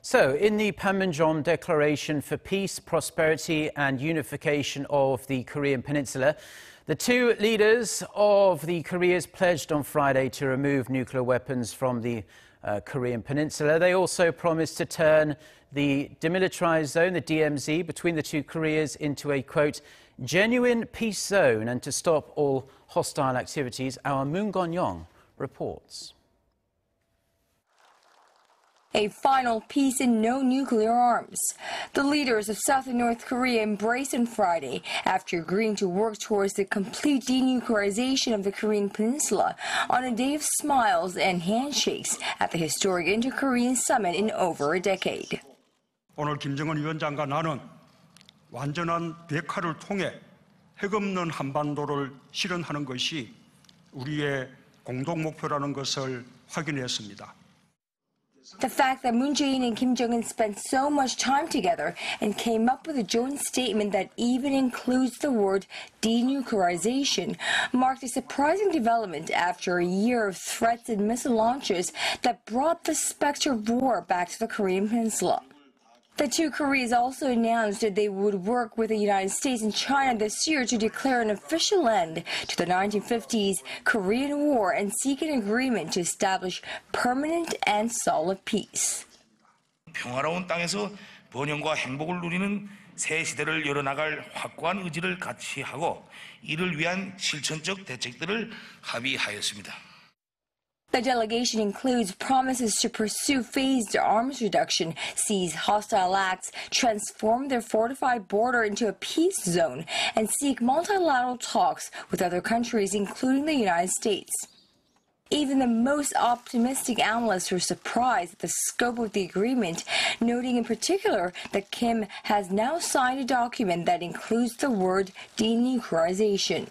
So, in the Panmunjom Declaration for Peace, Prosperity and Unification of the Korean Peninsula, the two leaders of the Koreas pledged on Friday to remove nuclear weapons from the Korean Peninsula. They also promised to turn the demilitarized zone, the DMZ, between the two Koreas into a, quote, genuine peace zone and to stop all hostile activities. Our Moon Gon-young reports. A final peace and no nuclear arms. The leaders of South and North Korea embraced on Friday after agreeing to work towards the complete denuclearization of the Korean Peninsula on a day of smiles and handshakes at the historic Inter-Korean Summit in over a decade. 오늘 김정은 위원장과 나는 완전한 대화를 통해 핵 없는 한반도를 실현하는 것이 우리의 공동 목표라는 것을 확인했습니다. The fact that Moon Jae-in and Kim Jong-un spent so much time together and came up with a joint statement that even includes the word denuclearization marked a surprising development after a year of threats and missile launches that brought the specter of war back to the Korean Peninsula. The two Koreas also announced that they would work with the United States and China this year to declare an official end to the 1950s Korean War and seek an agreement to establish permanent and solid peace. 평화로운 땅에서 번영과 행복을 누리는 새 시대를 열어나갈 확고한 의지를 같이 하고 이를 위한 실천적 대책들을 합의하였습니다. The delegation includes promises to pursue phased arms reduction, seize hostile acts, transform their fortified border into a peace zone, and seek multilateral talks with other countries, including the United States. Even the most optimistic analysts were surprised at the scope of the agreement, noting in particular that Kim has now signed a document that includes the word denuclearization.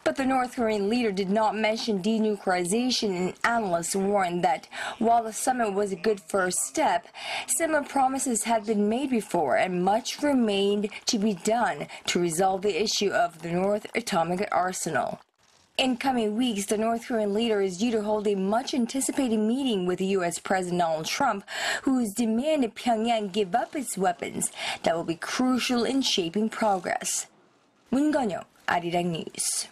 But the North Korean leader did not mention denuclearization, and analysts warned that while the summit was a good first step, similar promises had been made before and much remained to be done to resolve the issue of the North atomic arsenal. In coming weeks, the North Korean leader is due to hold a much-anticipated meeting with U.S. President Donald Trump, who's demanded Pyongyang give up its weapons that will be crucial in shaping progress. Moon Gon-young, Arirang News.